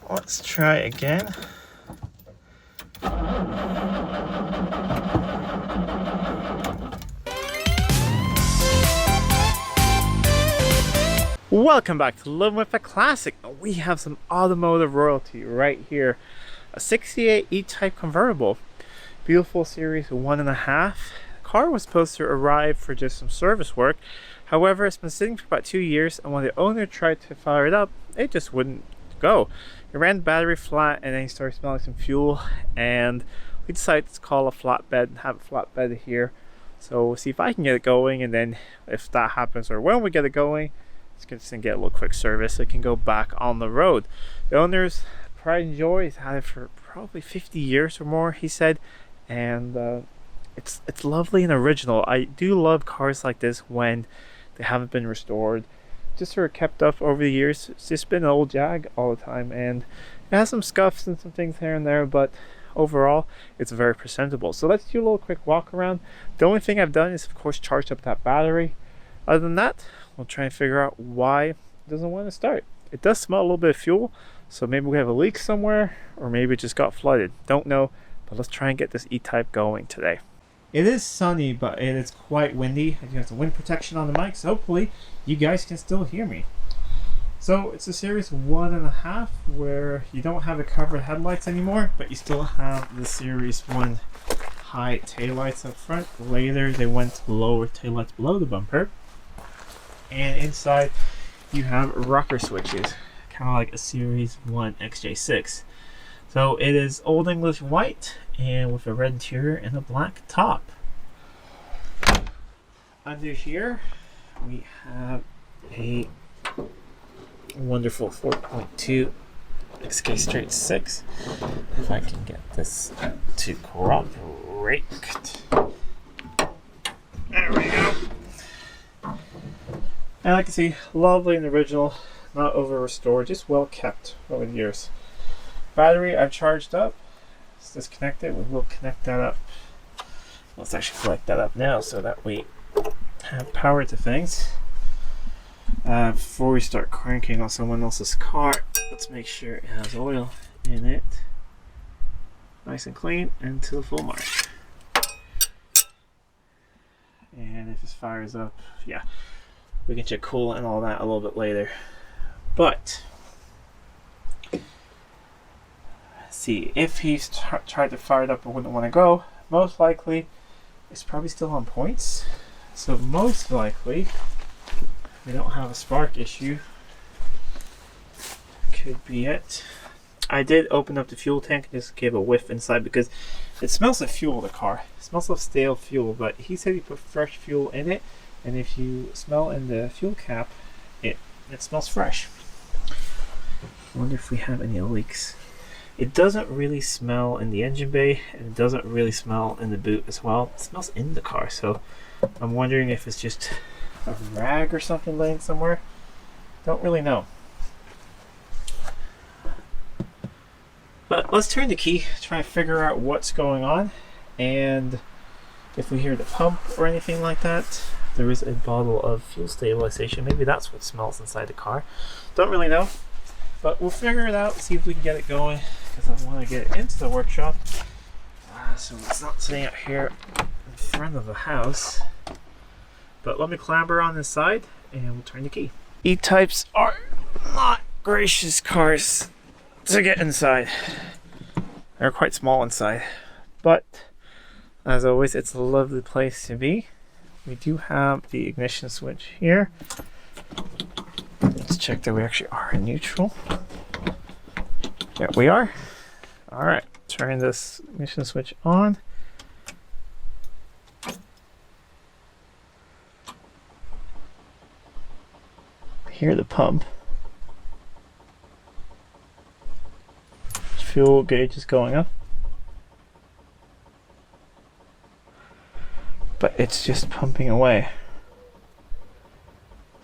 let's try again. Welcome back to Living with a Classic. We have some automotive royalty right here. A 68 E-Type convertible. Beautiful Series 1.5. The car was supposed to arrive for just some service work. However, it's been sitting for about 2 years, and when the owner tried to fire it up, it just wouldn't go. It ran the battery flat, and then he started smelling some fuel, and we decided to call a flatbed and have a flatbed here. So we'll see if I can get it going, and then if that happens or when we get it going, it's just gonna get a little quick service so it can go back on the road. The owner's pride and joy. He's had it for probably 50 years or more, he said, and it's lovely and original. I do love cars like this when they haven't been restored, just sort of kept up over the years. It's just been an old Jag all the time, and it has some scuffs and some things here and there, but overall it's very presentable. So let's do a little quick walk around. The only thing I've done is of course charged up that battery. Other than that, we'll try and figure out why it doesn't want to start. It does smell a little bit of fuel, so maybe we have a leak somewhere, or maybe it just got flooded. Don't know, but let's try and get this E-Type going today. It is sunny, but it is quite windy. I do have some wind protection on the mic, so hopefully you guys can still hear me. So it's a Series 1.5 where you don't have the covered headlights anymore, but you still have the Series 1 high taillights up front. Later they went to lower taillights below the bumper. And inside you have rocker switches, kind of like a Series 1 XJ6. So it is Old English white and with a red interior and a black top. Under here we have a wonderful 4.2 XK straight 6. If I can get this to cooperate. There we go. And like I see, lovely and original, not over restored, just well kept over the years. Battery I've charged up. Let's disconnect it. We will connect that up. Let's actually connect that up now so that we have power to things. Before we start cranking on someone else's car, let's make sure it has oil in it. Nice and clean and to the full mark. And if this fires up, yeah, we can check coolant and all that a little bit later. But see, if he's tried to fire it up and wouldn't want to go, most likely it's probably still on points. So most likely we don't have a spark issue. Could be it. I did open up the fuel tank and just gave a whiff inside because it smells like fuel, the car. It smells like stale fuel, but he said he put fresh fuel in it, and if you smell in the fuel cap, it smells fresh. I wonder if we have any leaks. It doesn't really smell in the engine bay, and it doesn't really smell in the boot as well. It smells in the car, so I'm wondering if it's just a rag or something laying somewhere. Don't really know. But let's turn the key, try and figure out what's going on, and if we hear the pump or anything like that. There is a bottle of fuel stabilization. Maybe that's what smells inside the car. Don't really know, but we'll figure it out, see if we can get it going, because I want to get it into the workshop so it's not sitting out here in front of the house. But let me clamber on this side and we'll turn the key. E-Types are not gracious cars to get inside. They're quite small inside, but as always, it's a lovely place to be. We do have the ignition switch here. Let's check that we actually are in neutral. There we are. All right, turn this ignition switch on. Hear the pump. Fuel gauge is going up. But it's just pumping away.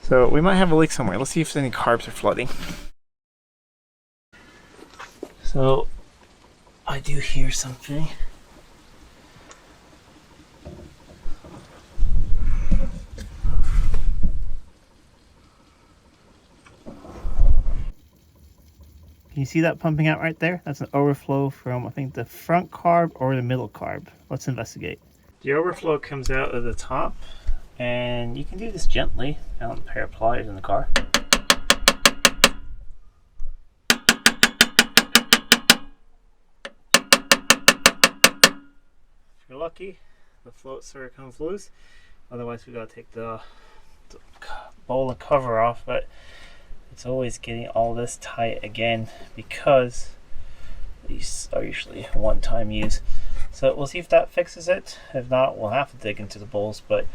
So we might have a leak somewhere. Let's see if any carbs are flooding. So I do hear something. Can you see that pumping out right there? That's an overflow from, I think, the front carb or the middle carb. Let's investigate. The overflow comes out of the top, and you can do this gently on a pair of pliers in the car. If you're lucky, the float sort of comes loose. Otherwise, we gotta take the bowl and cover off, but it's always getting all this tight again because these are usually one-time use. So we'll see if that fixes it. If not, we'll have to dig into the bowls, but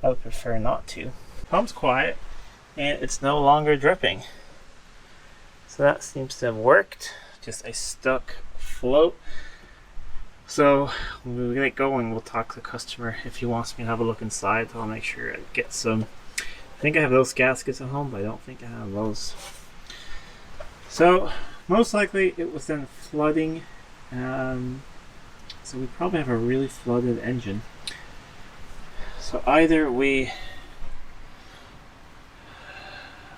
I would prefer not to. Pump's quiet and it's no longer dripping. So that seems to have worked. Just a stuck float. So when we get going, we'll talk to the customer. If he wants me to have a look inside, I'll make sure I get some. I think I have those gaskets at home, but I don't think I have those. So most likely it was then flooding. So we probably have a really flooded engine. So either well,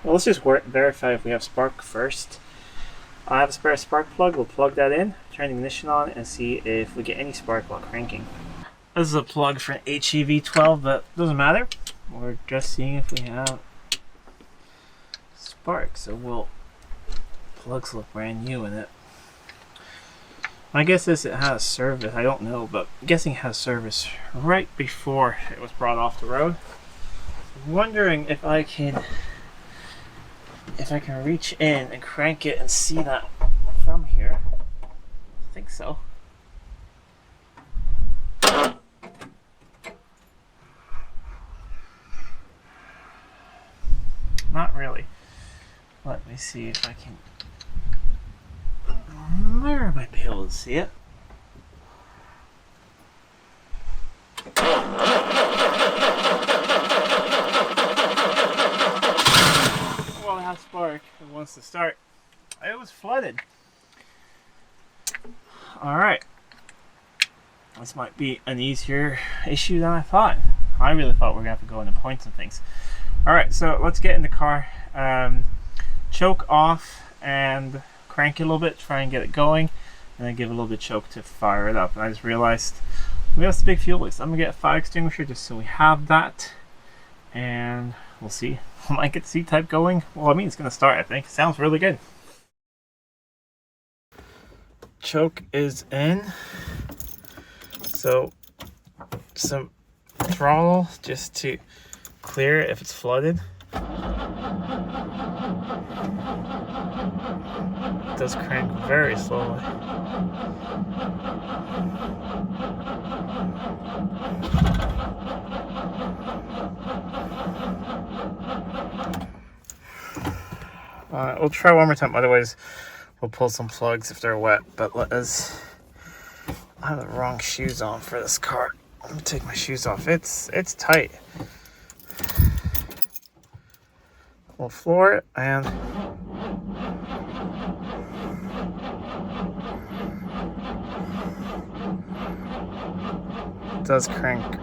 let's just verify if we have spark first. I have a spare spark plug. We'll plug that in, turn the ignition on, and see if we get any spark while cranking. This is a plug for an HEV12, but doesn't matter. We're just seeing if we have spark. So plugs look brand new in it. My guess is it has service. I don't know, but I'm guessing it has service right before it was brought off the road. I'm wondering if I can reach in and crank it and see that from here. I think so. Not really. Let me see if I can. Where am I be able to see it? Well, it has spark. It wants to start. It was flooded. Alright. This might be an easier issue than I thought. I really thought we were going to have to go into points and things. Alright, so let's get in the car. Choke off and crank it a little bit, try and get it going, and then give it a little bit of choke to fire it up. And I just realized we have this big fuel waste. I'm going to get a fire extinguisher just so we have that, and we'll see. I might get the C-type going. Well, I mean, it's going to start, I think. It sounds really good. Choke is in. So, some throttle just to clear it if it's flooded. It does crank very slowly. We'll try one more time, otherwise we'll pull some plugs if they're wet. But I have the wrong shoes on for this car. I'm gonna take my shoes off. It's tight. We'll floor it and it does crank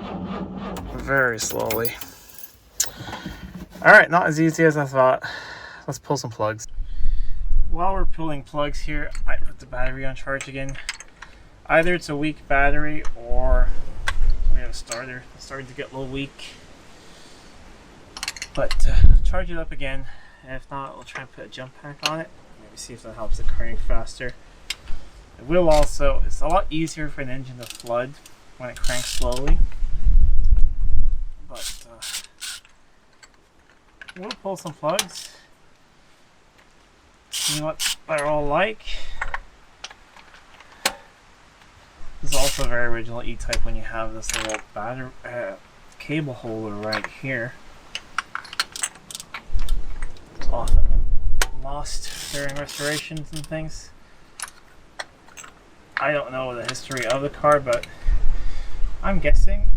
very slowly. Alright, not as easy as I thought. Let's pull some plugs. While we're pulling plugs here, I put the battery on charge again. Either it's a weak battery or we have a starter. It's starting to get a little weak. But charge it up again. And if not, we'll try and put a jump pack on it. Maybe see if that helps it crank faster. It will also, it's a lot easier for an engine to flood when it cranks slowly. But we'll pull some plugs. See what they're all like. This is also very original E-Type when you have this little battery cable holder right here. It's often lost during restorations and things. I don't know the history of the car, but I'm guessing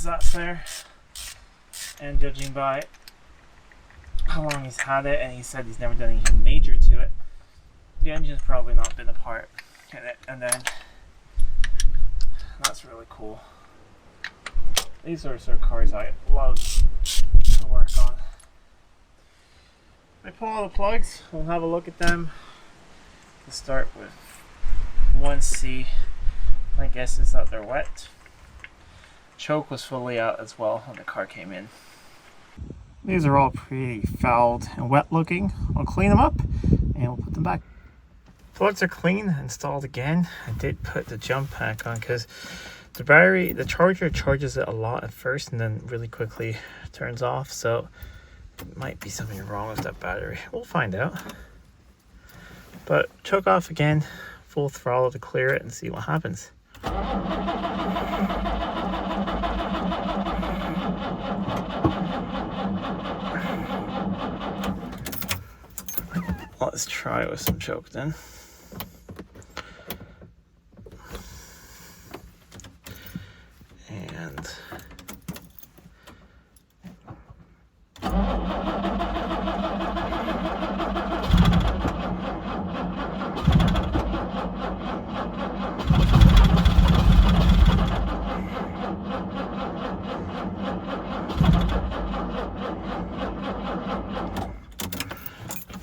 that's there. And judging by how long he's had it, and he said he's never done anything major to it, the engine's probably not been apart in it. And then that's really cool. These are sort of cars I love to work on. I pull all the plugs, we'll have a look at them, to start with 1C. My guess is that they're wet. Choke was fully out as well when the car came in. These are all pretty fouled and wet looking. I'll clean them up and we'll put them back. Plugs are clean, installed again. I did put the jump pack on because the battery, the charger charges it a lot at first and then really quickly turns off. So it might be something wrong with that battery. We'll find out. But choke off again, full throttle to clear it and see what happens. Let's try with some choke then. And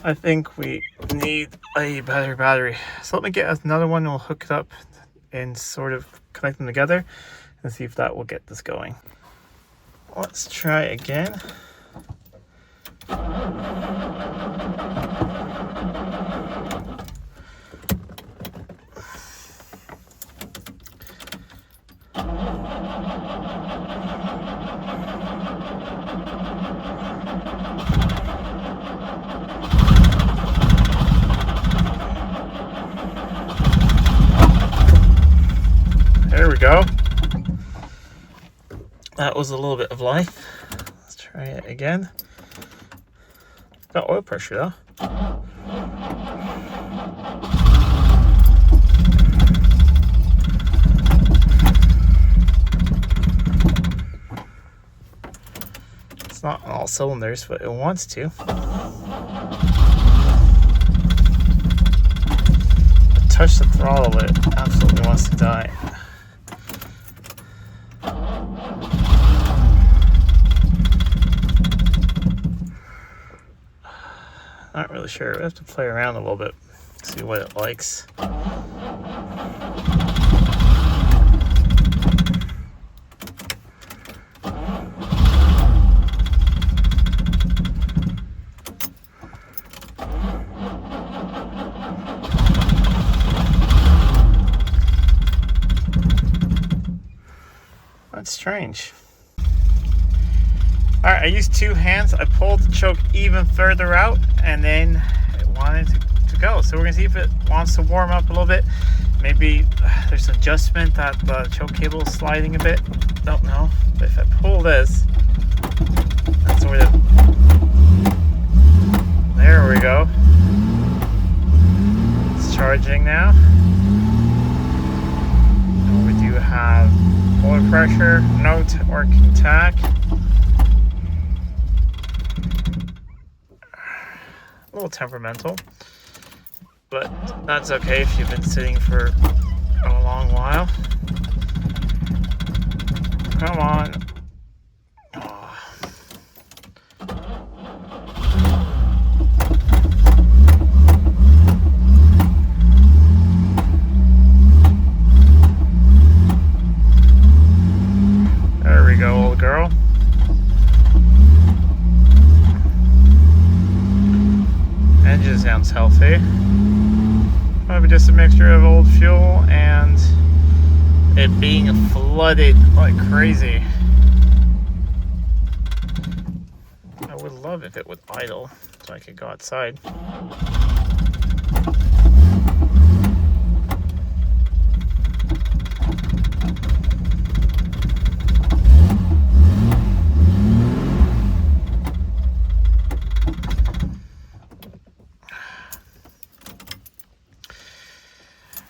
I think we need a better battery. So let me get another one and we'll hook it up and sort of connect them together and see if that will get this going. Let's try again. There we go. That was a little bit of life. Let's try it again. Got oil pressure though. It's not on all cylinders, but it wants to. Touch the throttle, it absolutely wants to die. Not really sure. We have to play around a little bit, see what it likes. That's strange. Alright, I used two hands. I pulled the choke even further out and then it wanted to go. So we're going to see if it wants to warm up a little bit. Maybe there's an adjustment that the choke cable is sliding a bit. Don't know. But if I pull this, that's sort of... There we go. It's charging now. And we do have oil pressure, no working tach. A little temperamental, but that's okay if you've been sitting for a long while. Come on. Oh. There we go, old girl. Engine sounds healthy. Maybe just a mixture of old fuel and it being flooded like crazy. I would love if it would idle so I could go outside.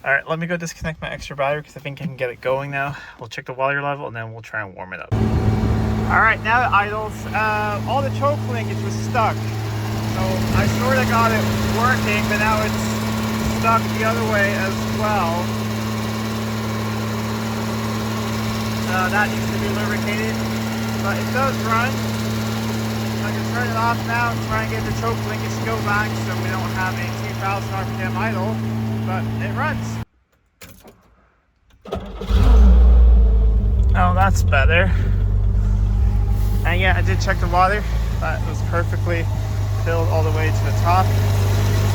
Alright, let me go disconnect my extra battery because I think I can get it going now. We'll check the water level and then we'll try and warm it up. Alright, now it idles. All the choke linkage was stuck. So I sort of got it working, but now it's stuck the other way as well. That needs to be lubricated, but it does run. I can turn it off now and try and get the choke linkage to go back so we don't have any too 1,000 RPM idle, but it runs. Oh, that's better. And yeah, I did check the water. That was perfectly filled all the way to the top.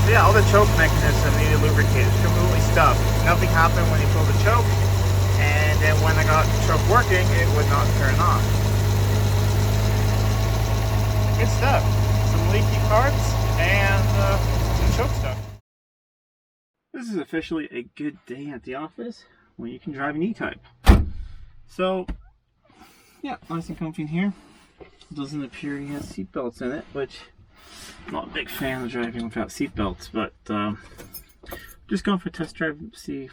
So yeah, all the choke mechanism needed lubricated, completely stuffed. Nothing happened when you pulled the choke, and then when I got the choke working, it would not turn on. Good stuff. Some leaky parts and some choke stuff. This is officially a good day at the office when you can drive an E-Type. So yeah, nice and comfy in here. Doesn't appear he has seatbelts in it, which I'm not a big fan of driving without seatbelts, but just going for a test drive, see,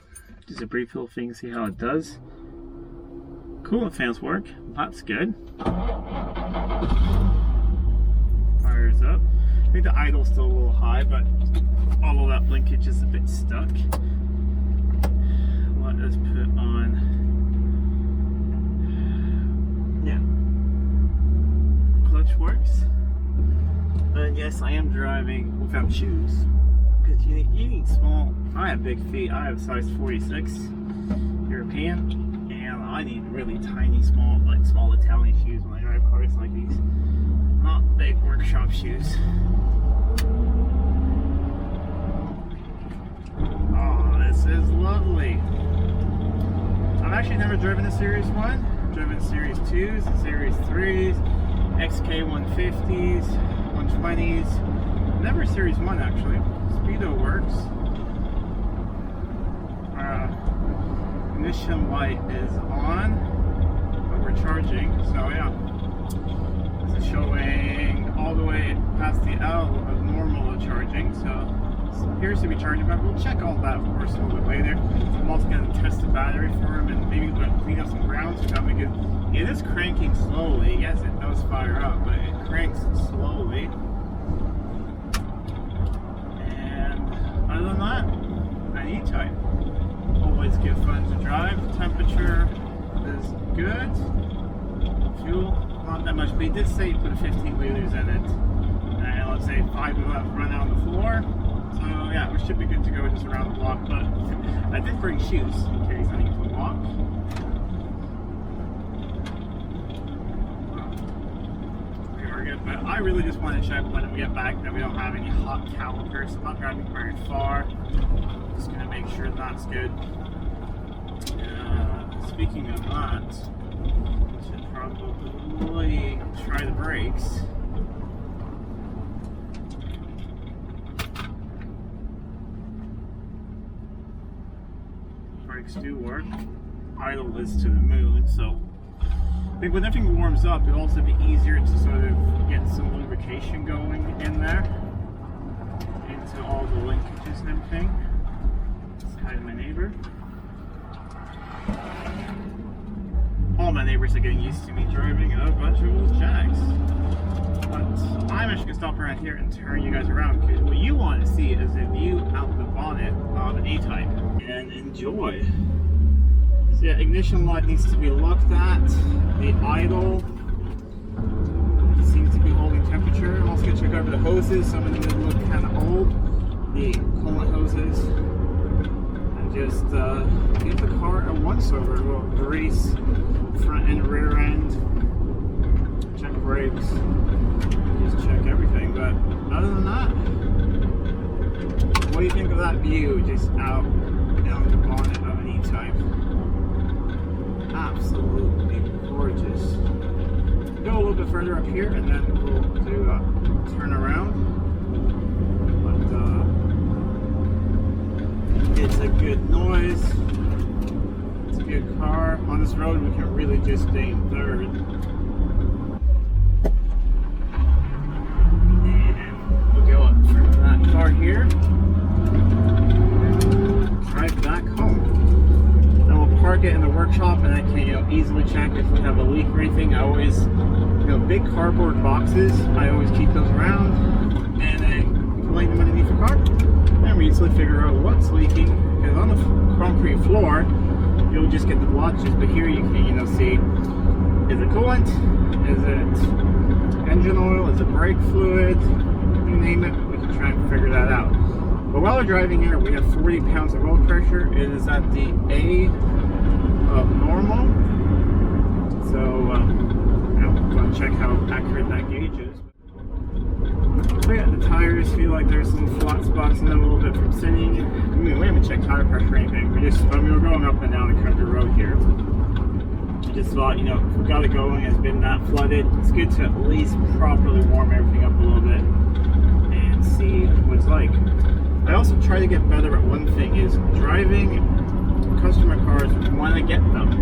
just a brief little thing, see how it does. Coolant fans work, that's good. Fires up. I think the idle's still a little high, but all of that linkage is a bit stuck. Let us put on, yeah, clutch works. And yes, I am driving without shoes, because you need small. I have big feet. I have size 46 European, and I need really tiny, small Italian shoes when I drive cars like these. Not big workshop shoes. Oh, this is lovely. I've actually never driven a Series 1. I've driven Series 2s, Series 3s, XK150s, 120s. Never Series 1 actually. Speedo works. Ignition light is on, but we're charging, so yeah. This is showing all the way past the L of normal charging, so it appears to be charging, but we'll check all that of course a little bit later. I'm also going to test the battery for him and maybe clean up some ground so that because it is cranking slowly. Yes, it does fire up, but it cranks slowly. And other than that, an E-Type. Always good fun to drive. Temperature is good. Fuel, not that much, but he did say he put 15 liters in it. And let's say 5 of that run out on the floor. So yeah, we should be good to go just around the block, but I did bring shoes in case I need to walk. We are good, but I really just want to check when we get back that we don't have any hot calipers. I'm not driving very far. Just gonna make sure that's good. Speaking of that, I should probably try the brakes. Brakes do work. Idle is to the moon, so I think when everything warms up, it'll also be easier to sort of get some lubrication going in there into all the linkages and everything. Let's hide my neighbor. All my neighbors are getting used to me driving a bunch of old Jags. But I'm actually going to stop around here and turn you guys around, because what you want to see is a view out the bonnet of an E-Type and enjoy. So yeah, ignition light needs to be looked at. The idle seems to be holding temperature. I'm also going to check over the hoses. Some of them look kind of old. The coolant hoses. And just give the car a once-over. We'll grease front and rear end. Check brakes. Just check everything. But other than that, what do you think of that view just out down the bonnet of an E-Type? Absolutely gorgeous. Go a little bit further up here and then we'll do a turn around. But it's a good noise. It's a good car. On this road we can really just stay in third. And we'll go up from that car here. Drive back home. Park it in the workshop, and I can easily check if we have a leak or anything. I always, big cardboard boxes, I always keep those around, and then lay them underneath the car, and we easily figure out what's leaking. Because on the concrete floor, you'll just get the blotches, but here you can, see, is it coolant? Is it engine oil? Is it brake fluid? You name it, we can try and figure that out. But while we're driving here, we have 40 pounds of oil pressure. It is at the A of normal. So I'm going to check how accurate that gauge is. So yeah, the tires feel like there's some flat spots in them a little bit from sitting. I mean, we haven't checked tire pressure or anything. We're going up and down the country road here. I just thought, you know, if we got it going, it's been that flooded, it's good to at least properly warm everything up a little bit and see what it's like. I also try to get better at one thing, is driving customer cars when I get them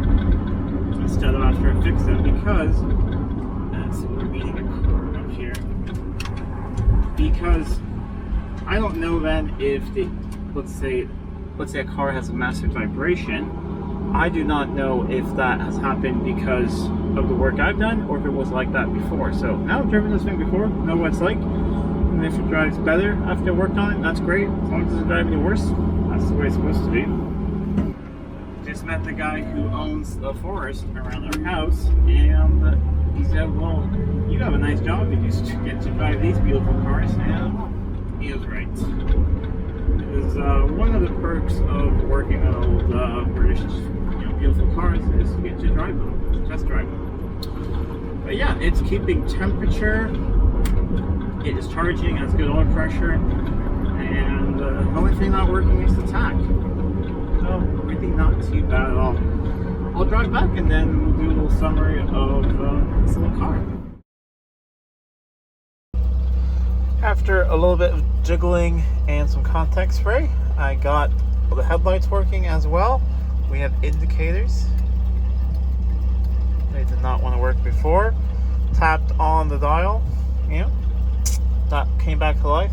instead of after I fix them, because we're meeting a car up here. Because I don't know then if let's say a car has a massive vibration. I do not know if that has happened because of the work I've done or if it was like that before. So now I've driven this thing before, know what it's like. And if it drives better after I worked on it, that's great. As long as it doesn't drive any worse, that's the way it's supposed to be. Just met the guy who owns the forest around our house, and he said, well, you have a nice job, you just get to drive these beautiful cars, and he was right. It is one of the perks of working on old British, beautiful cars is you get to drive them, test drive them. But yeah, it's keeping temperature, it is charging, has good oil pressure, and the only thing not working is the tach. So really not too bad at all. I'll drive back and then we'll do a little summary of this little car. After a little bit of jiggling and some contact spray, I got the headlights working as well. We have indicators. They did not want to work before. Tapped on the dial, that came back to life,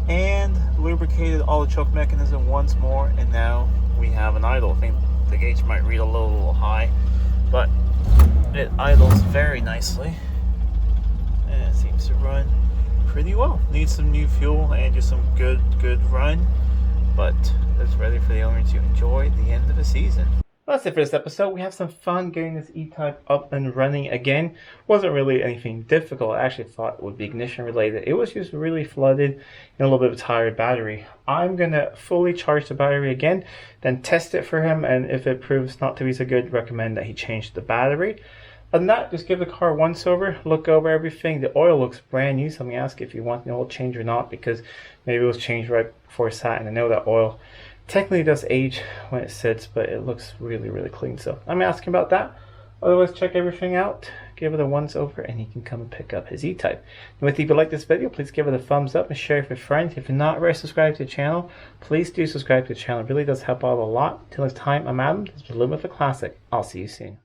and lubricated all the choke mechanism once more, and now we have an idle. I think the gauge might read a little high, but it idles very nicely, and it seems to run pretty well. Needs some new fuel and just some good run, but it's ready for the owner to enjoy the end of the season. That's it for this episode. We have some fun getting this E-Type up and running again. Wasn't really anything difficult. I actually thought it would be ignition related. It was just really flooded and a little bit of a tired battery. I'm going to fully charge the battery again, then test it for him, and if it proves not to be so good, recommend that he change the battery. Other than that, just give the car once over, look over everything. The oil looks brand new, so let me ask if you want the oil change or not, because maybe it was changed right before it sat, and I know that oil technically does age when it sits, but it looks really clean. So I'm asking about that. Otherwise, check everything out, give it a once over, and he can come and pick up his E-Type. And if you like this video, please give it a thumbs up and share it with friends. If you're not already subscribed to the channel, please do subscribe to the channel. It really does help out a lot. Until next time, I'm Adam. This is Living with a Classic. I'll see you soon.